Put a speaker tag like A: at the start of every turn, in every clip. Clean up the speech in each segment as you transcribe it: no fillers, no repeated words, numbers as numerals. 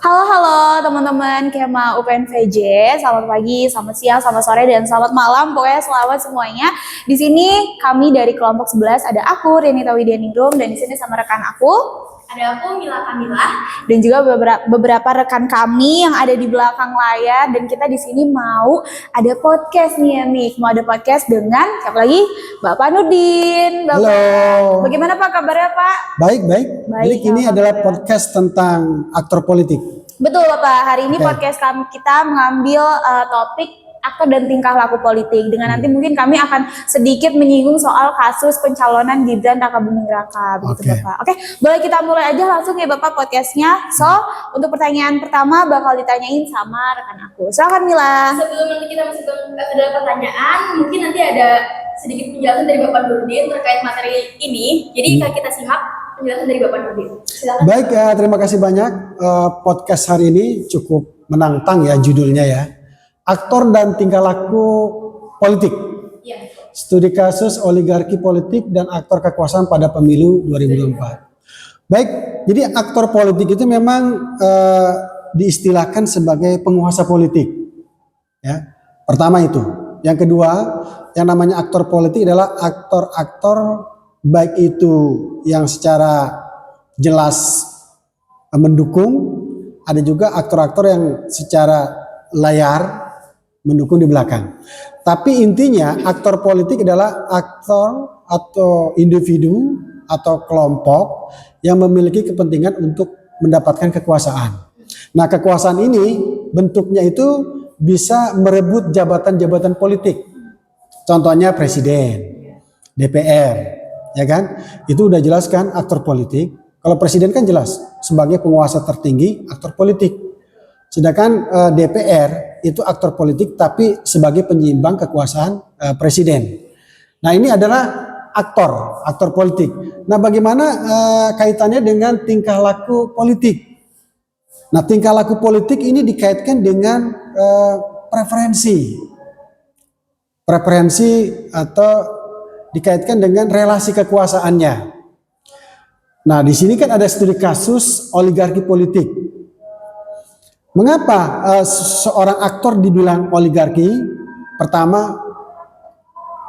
A: Halo teman-teman Kema UPNVJ, selamat pagi, selamat siang, selamat sore, dan selamat malam. Pokoknya selamat semuanya. Di sini kami dari kelompok 11 ada aku Renita Widianingrum, dan di sini sama rekan aku
B: ada aku Mila Kamila
A: dan juga beberapa rekan kami yang ada di belakang layar. Dan kita di sini mau ada podcast nih ya, Mik. Mau ada podcast dengan siapa lagi? Bapak Nurdin. Bapak.
C: Halo.
A: Bagaimana Pak kabarnya Pak?
C: Baik. Jadi ini adalah podcast tentang aktor politik.
A: Betul Bapak. Hari ini podcast kita mengambil topik aktor dan tingkah laku politik. Dengan nanti mungkin kami akan sedikit menyinggung soal kasus pencalonan Gibran Rakabuming Raka, begitu Bapak. Oke, boleh kita mulai aja langsung ya Bapak podcastnya. So, untuk pertanyaan pertama bakal ditanyain sama rekan aku. Silakan Mila.
B: Sebelum nanti kita masuk ke dalam pertanyaan, mungkin nanti ada sedikit penjelasan dari Bapak Nurdin terkait materi ini. Jadi kita simak penjelasan dari Bapak Nurdin. Silakan.
C: Baik, terima kasih banyak. Podcast hari ini cukup menantang ya judulnya ya. Aktor dan tingkah laku politik.
B: Ya.
C: Studi kasus oligarki politik dan aktor kekuasaan pada pemilu 2024. Baik, jadi aktor politik itu memang diistilahkan sebagai penguasa politik. Ya, pertama itu. Yang kedua, yang namanya aktor politik adalah aktor-aktor baik itu yang secara jelas mendukung, ada juga aktor-aktor yang secara layar mendukung di belakang. Tapi intinya aktor politik adalah aktor atau individu atau kelompok yang memiliki kepentingan untuk mendapatkan kekuasaan. Nah, kekuasaan ini bentuknya itu bisa merebut jabatan-jabatan politik. Contohnya presiden, DPR, ya kan? Itu udah jelas kan aktor politik. Kalau presiden kan jelas sebagai penguasa tertinggi aktor politik. Sedangkan DPR itu aktor politik tapi sebagai penyeimbang kekuasaan presiden. Nah, ini adalah aktor politik. Nah, bagaimana kaitannya dengan tingkah laku politik? Nah, tingkah laku politik ini dikaitkan dengan preferensi atau dikaitkan dengan relasi kekuasaannya. Nah, di sini kan ada studi kasus oligarki politik. Mengapa seorang aktor dibilang oligarki? Pertama,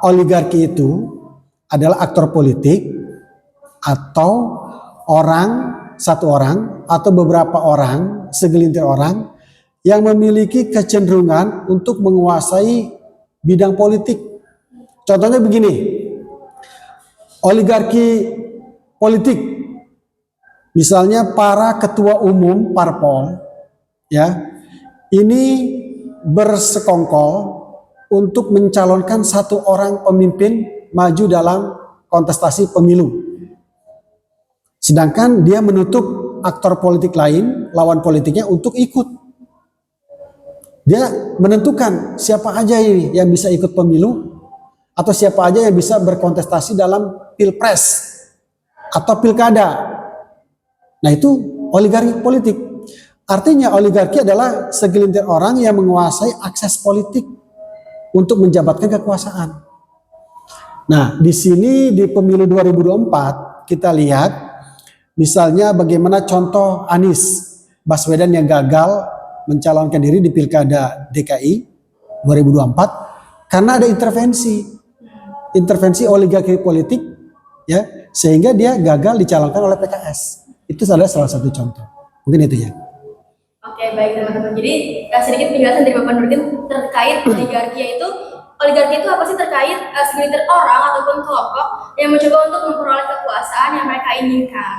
C: oligarki itu adalah aktor politik atau satu orang atau beberapa orang, segelintir orang yang memiliki kecenderungan untuk menguasai bidang politik. Contohnya begini, oligarki politik, misalnya para ketua umum parpol, ya, ini bersekongkol untuk mencalonkan satu orang pemimpin maju dalam kontestasi pemilu. Sedangkan dia menutup aktor politik lain, lawan politiknya untuk ikut. Dia menentukan siapa aja ini yang bisa ikut pemilu atau siapa aja yang bisa berkontestasi dalam pilpres atau pilkada. Nah, itu oligarki politik. Artinya oligarki adalah segelintir orang yang menguasai akses politik untuk menjabatkan kekuasaan. Nah, di sini di pemilu 2024 kita lihat misalnya bagaimana contoh Anies Baswedan yang gagal mencalonkan diri di Pilkada DKI 2024 karena ada intervensi oligarki politik, ya, sehingga dia gagal dicalonkan oleh PKS. Itu adalah salah satu contoh. Mungkin itu ya.
B: Oke, baik teman-teman. Jadi sedikit penjelasan dari Bapak Nurdin terkait oligarki itu. Oligarki itu apa sih? Terkait segelintir orang ataupun kelompok yang mencoba untuk memperoleh kekuasaan yang mereka inginkan.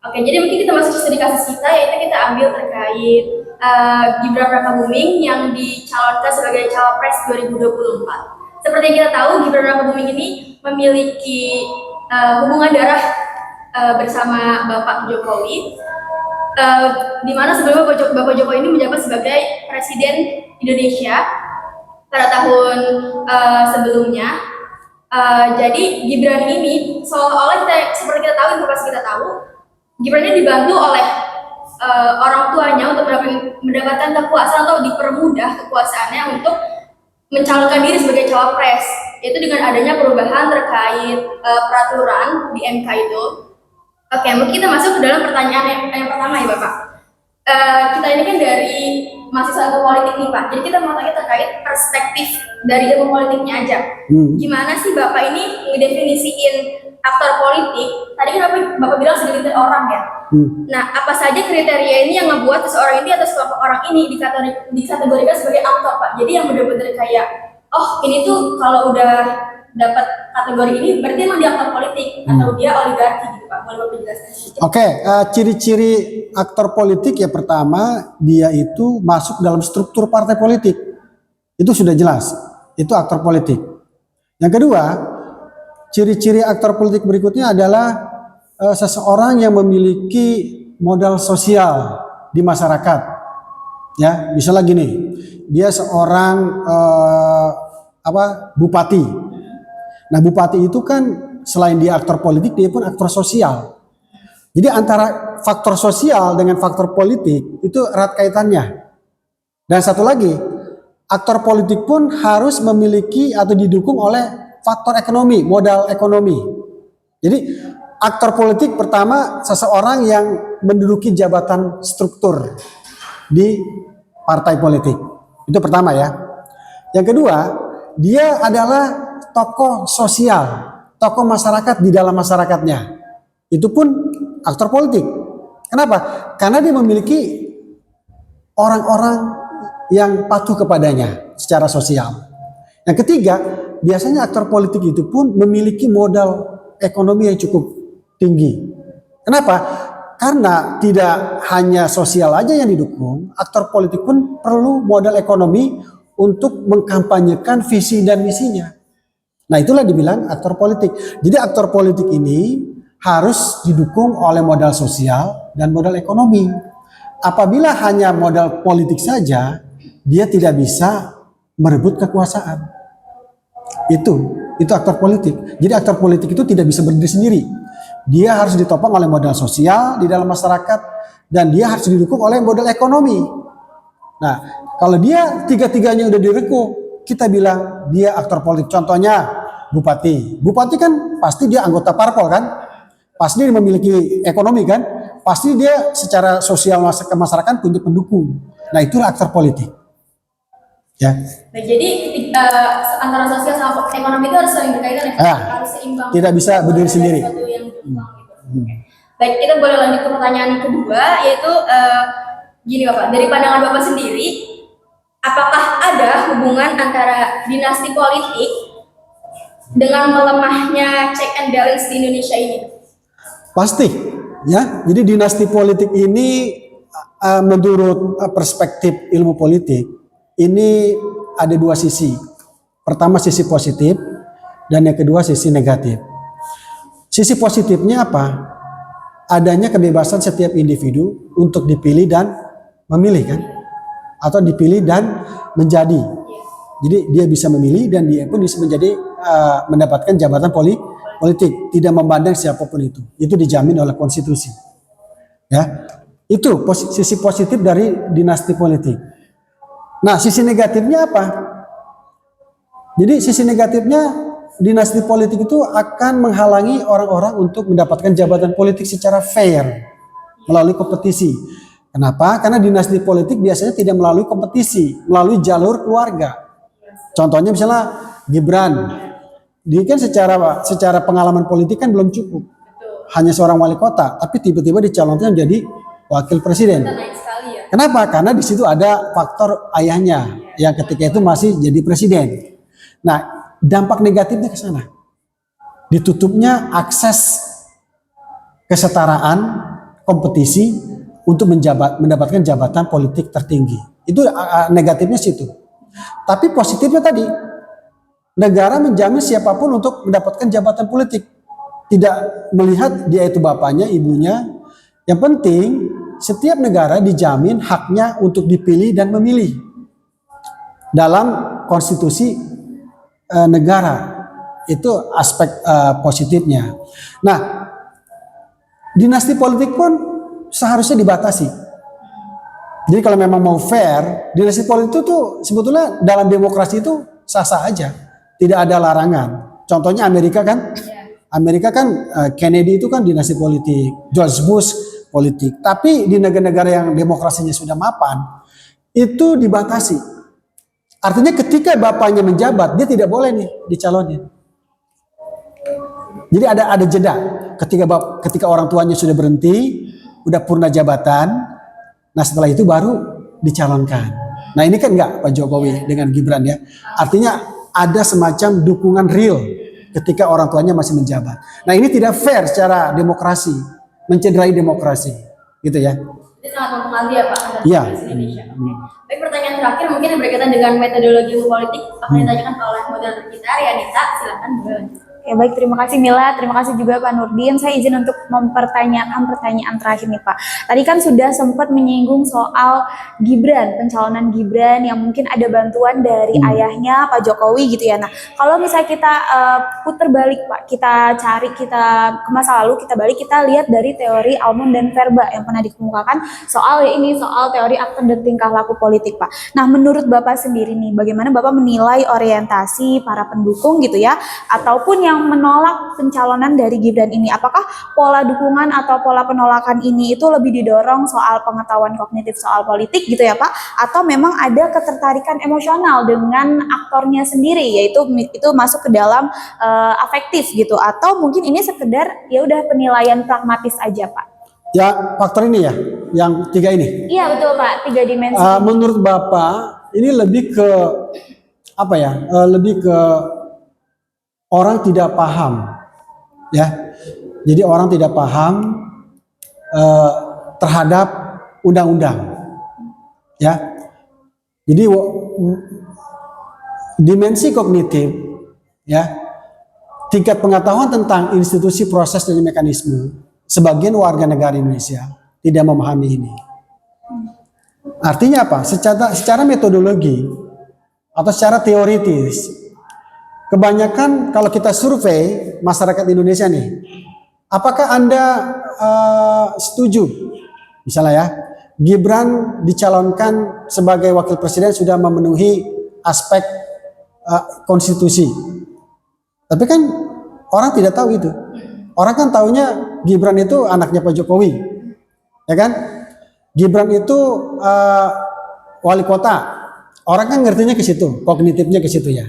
B: Oke, jadi mungkin kita masuk ke studi kasus kita, yaitu kita ambil terkait Gibran Rakabuming yang dicalonkan sebagai Cawapres 2024. Seperti yang kita tahu, Gibran Rakabuming ini memiliki hubungan darah bersama Bapak Jokowi. Di mana sebelumnya Bapak Jokowi ini menjabat sebagai Presiden Indonesia pada tahun sebelumnya. Jadi Gibran ini seolah-olah seperti kita tahu, informasi kita tahu, Gibran ini dibantu oleh orang tuanya untuk mendapatkan kekuasaan atau dipermudah kekuasaannya untuk mencalonkan diri sebagai cawapres, yaitu dengan adanya perubahan terkait peraturan di MK itu. Oke, mungkin kita masuk ke dalam pertanyaan yang pertama ya Bapak. kita ini kan dari mahasiswa ilmu politik nih Pak. Jadi kita mau tanya terkait perspektif dari ilmu politiknya aja. Gimana sih Bapak ini ngedefinisiin aktor politik? Tadi kan Bapak bilang segelintir orang ya. Nah, apa saja kriteria ini yang ngebuat seseorang ini atau sekelompok orang ini dikategorikan sebagai aktor Pak? Jadi yang benar-benar kayak, oh ini tuh kalau udah dapat kategori ini berarti emang dia aktor politik atau dia oligarki gitu Pak. Boleh Bapak jelaskan?
C: Oke, ciri-ciri aktor politik ya pertama dia itu masuk dalam struktur partai politik. Itu sudah jelas. Itu aktor politik. Yang kedua, ciri-ciri aktor politik berikutnya adalah seseorang yang memiliki modal sosial di masyarakat. Ya, misalnya gini, dia seorang bupati. Nah, bupati itu kan selain dia aktor politik, dia pun aktor sosial. Jadi antara faktor sosial dengan faktor politik itu erat kaitannya. Dan satu lagi, aktor politik pun harus memiliki atau didukung oleh faktor ekonomi, modal ekonomi. Jadi aktor politik pertama seseorang yang menduduki jabatan struktur di partai politik. Itu pertama ya. Yang kedua, dia adalah tokoh sosial, tokoh masyarakat di dalam masyarakatnya. Itu pun aktor politik. Kenapa? Karena dia memiliki orang-orang yang patuh kepadanya secara sosial. Yang ketiga, biasanya aktor politik itu pun memiliki modal ekonomi yang cukup tinggi. Kenapa? Karena tidak hanya sosial aja yang didukung, aktor politik pun perlu modal ekonomi untuk mengkampanyekan visi dan misinya. Nah, itulah dibilang aktor politik. Jadi aktor politik ini harus didukung oleh modal sosial dan modal ekonomi. Apabila hanya modal politik saja, dia tidak bisa merebut kekuasaan. Itu aktor politik. Jadi aktor politik itu tidak bisa berdiri sendiri. Dia harus ditopang oleh modal sosial di dalam masyarakat dan dia harus didukung oleh modal ekonomi. Nah, kalau dia tiga-tiganya udah direku, kita bilang dia aktor politik. Contohnya bupati. Bupati kan pasti dia anggota parpol kan? Pasti dia memiliki ekonomi kan? Pasti dia secara sosial masyarakat punya pendukung. Nah, itulah aktor politik. Ya.
B: Nah, jadi antara sosial sama ekonomi itu harus saling berkaitan ya, harus seimbang.
C: Tidak bisa berdiri sendiri.
B: Baik, kita boleh lanjut ke pertanyaan kedua, yaitu gini Bapak, dari pandangan Bapak sendiri, apakah ada hubungan antara dinasti politik dengan melemahnya check and balance di Indonesia ini?
C: Pasti, ya. Jadi dinasti politik ini menurut perspektif ilmu politik ini ada dua sisi. Pertama sisi positif dan yang kedua sisi negatif. Sisi positifnya apa? Adanya kebebasan setiap individu untuk dipilih dan memilih kan? Atau dipilih dan menjadi. Jadi dia bisa memilih dan dia pun bisa menjadi mendapatkan jabatan politik, tidak memandang siapapun itu. Itu dijamin oleh konstitusi. Ya. Itu sisi positif dari dinasti politik. Nah, sisi negatifnya apa? Jadi sisi negatifnya dinasti politik itu akan menghalangi orang-orang untuk mendapatkan jabatan politik secara fair melalui kompetisi. Kenapa? Karena dinasti politik biasanya tidak melalui kompetisi, melalui jalur keluarga. Contohnya misalnya Gibran, dia kan secara pengalaman politik kan belum cukup, hanya seorang wali kota, tapi tiba-tiba dicalonkan menjadi wakil presiden. Kenapa? Karena di situ ada faktor ayahnya yang ketika itu masih jadi presiden. Nah, dampak negatifnya ke sana. Ditutupnya akses kesetaraan kompetisi untuk mendapatkan jabatan politik tertinggi. Itu negatifnya situ. Tapi positifnya tadi, negara menjamin siapapun untuk mendapatkan jabatan politik. Tidak melihat dia itu bapaknya, ibunya. Yang penting setiap negara dijamin haknya untuk dipilih dan memilih dalam konstitusi negara. Itu aspek positifnya. Nah, dinasti politik pun seharusnya dibatasi. Jadi kalau memang mau fair, dinasti politik itu sebetulnya dalam demokrasi itu sah-sah aja, tidak ada larangan. Contohnya Amerika kan, Kennedy itu kan dinasti politik, George Bush politik. Tapi di negara-negara yang demokrasinya sudah mapan, itu dibatasi. Artinya ketika bapaknya menjabat, dia tidak boleh nih dicalonin. Jadi ada jeda. Ketika orang tuanya sudah berhenti, udah purna jabatan, nah setelah itu baru dicalonkan. Nah ini kan enggak Pak Jokowi dengan Gibran ya. Artinya ada semacam dukungan real ketika orang tuanya masih menjabat. Nah ini tidak fair secara demokrasi, mencederai demokrasi, gitu ya.
B: Ini sangat mempengaruhi ya Pak antara
C: Iya.
B: Indonesia. Oke. Baik, pertanyaan terakhir mungkin yang berkaitan dengan metodologi politik akan ditanyakan oleh moderator kita, Rianita. Silakan boleh lanjut.
A: Oke, baik, terima kasih Mila, terima kasih juga Pak Nurdin. Saya izin untuk mempertanyakan pertanyaan terakhir nih Pak. Tadi kan sudah sempat menyinggung soal Gibran, pencalonan Gibran yang mungkin ada bantuan dari ayahnya Pak Jokowi gitu ya. Nah, kalau misalnya kita putar balik Pak, kita ke masa lalu, kita balik, kita lihat dari teori Almond dan Verba yang pernah dikemukakan soal teori aktor dan tingkah laku politik Pak. Nah, menurut Bapak sendiri nih, bagaimana Bapak menilai orientasi para pendukung gitu ya, ataupun yang menolak pencalonan dari Gibran ini? Apakah pola dukungan atau pola penolakan ini itu lebih didorong soal pengetahuan kognitif soal politik gitu ya Pak? Atau memang ada ketertarikan emosional dengan aktornya sendiri, yaitu itu masuk ke dalam afektif gitu? Atau mungkin ini sekedar ya udah penilaian pragmatis aja Pak?
C: Ya faktor ini ya, yang 3 ini.
A: Iya betul Pak, 3 dimensi.
C: Menurut Bapak ini lebih ke apa ya? Lebih ke orang tidak paham, ya. Jadi orang tidak paham terhadap undang-undang, ya. Jadi dimensi kognitif, ya, tingkat pengetahuan tentang institusi, proses dan mekanisme, sebagian warga negara Indonesia tidak memahami ini. Artinya apa? Secara metodologi atau secara teoritis, kebanyakan kalau kita survei masyarakat Indonesia nih, apakah Anda setuju misalnya ya, Gibran dicalonkan sebagai wakil presiden sudah memenuhi aspek konstitusi? Tapi kan orang tidak tahu itu. Orang kan taunya Gibran itu anaknya Pak Jokowi, ya kan? Gibran itu wali kota. Orang kan ngertinya ke situ, kognitifnya ke situ ya.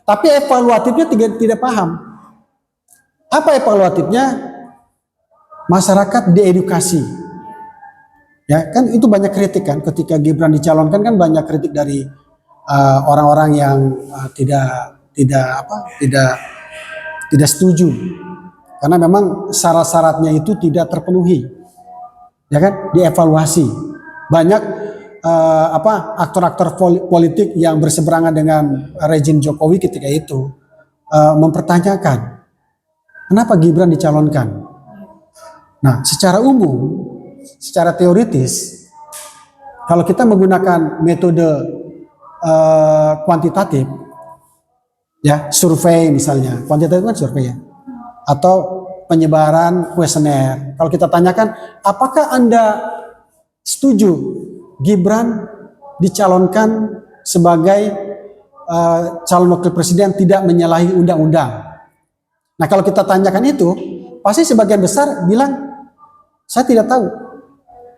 C: Tapi evaluatifnya tidak paham. Apa evaluatifnya? Masyarakat diedukasi. Ya, kan itu banyak kritik kan ketika Gibran dicalonkan, kan banyak kritik dari orang-orang yang tidak setuju. Karena memang syarat-syaratnya itu tidak terpenuhi. Ya kan? Dievaluasi. Banyak aktor-aktor politik yang berseberangan dengan rezim Jokowi ketika itu mempertanyakan kenapa Gibran dicalonkan. Nah, secara umum, secara teoritis, kalau kita menggunakan metode kuantitatif, ya survei misalnya, kuantitatif kan survei ya, atau penyebaran kuesioner. Kalau kita tanyakan, apakah Anda setuju Gibran dicalonkan sebagai calon wakil presiden tidak menyalahi undang-undang? Nah, kalau kita tanyakan itu, pasti sebagian besar bilang saya tidak tahu,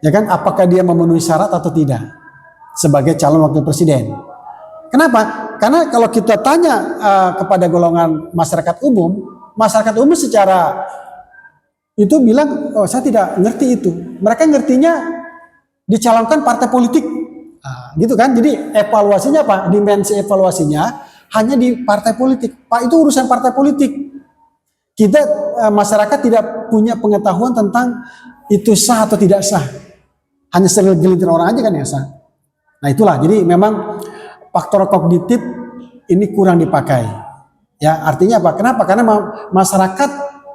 C: ya kan, apakah dia memenuhi syarat atau tidak sebagai calon wakil presiden. Kenapa? Karena kalau kita tanya kepada golongan masyarakat umum secara itu bilang, oh saya tidak ngerti itu. Mereka ngertinya dicalonkan partai politik, gitu kan? Jadi evaluasinya apa? Dimensi evaluasinya hanya di partai politik. Pak, itu urusan partai politik. Kita masyarakat tidak punya pengetahuan tentang itu sah atau tidak sah. Hanya segelintir orang aja kan yang sah. Nah itulah, jadi memang faktor kognitif ini kurang dipakai. Ya, artinya apa? Kenapa? Karena masyarakat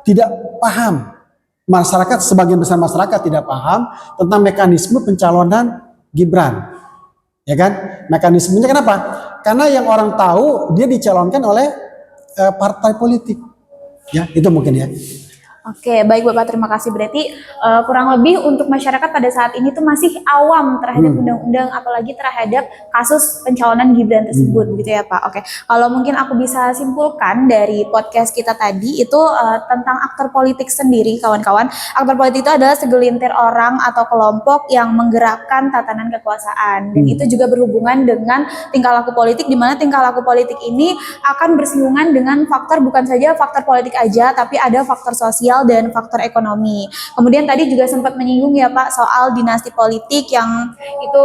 C: tidak paham. Sebagian besar masyarakat tidak paham tentang mekanisme pencalonan Gibran. Ya kan? Mekanismenya kenapa? Karena yang orang tahu dia dicalonkan oleh partai politik. Ya, itu mungkin ya.
A: Oke, baik Bapak, terima kasih. Berarti kurang lebih untuk masyarakat pada saat ini tuh masih awam terhadap undang-undang, apalagi terhadap kasus pencalonan Gibran tersebut, begitu ya Pak. Oke, kalau mungkin aku bisa simpulkan dari podcast kita tadi itu tentang aktor politik sendiri, kawan-kawan. Aktor politik itu adalah segelintir orang atau kelompok yang menggerakkan tatanan kekuasaan, dan itu juga berhubungan dengan tingkah laku politik, di mana tingkah laku politik ini akan bersinggungan dengan faktor, bukan saja faktor politik aja, tapi ada faktor sosial dan faktor ekonomi. Kemudian tadi juga sempat menyinggung ya Pak soal dinasti politik yang itu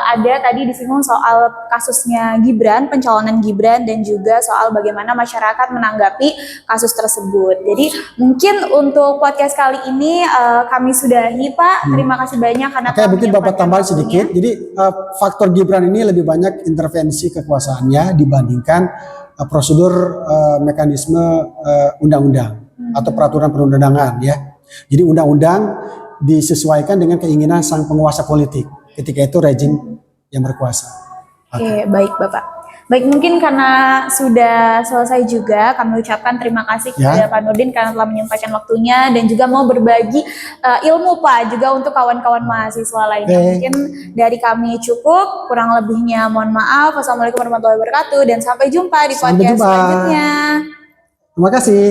A: ada tadi disinggung soal kasusnya Gibran, pencalonan Gibran, dan juga soal bagaimana masyarakat menanggapi kasus tersebut. Jadi mungkin untuk podcast kali ini kami sudahi Pak. Terima kasih banyak karena
C: Oke,
A: telah
C: mungkin Bapak
A: menyempatkan
C: tambahin
A: waktunya.
C: sedikit. Jadi faktor Gibran ini lebih banyak intervensi kekuasaannya dibandingkan prosedur mekanisme undang-undang atau peraturan perundangan ya. Jadi undang-undang disesuaikan dengan keinginan sang penguasa politik ketika itu rejim yang berkuasa.
A: Oke, baik Bapak. Baik, mungkin karena sudah selesai juga, kami ucapkan terima kasih kepada Pak Nurdin karena telah menyempatkan waktunya dan juga mau berbagi ilmu Pak juga untuk kawan-kawan mahasiswa lainnya. Mungkin dari kami cukup, kurang lebihnya mohon maaf. Wassalamualaikum warahmatullahi wabarakatuh dan sampai jumpa di podcast selanjutnya.
C: Terima kasih.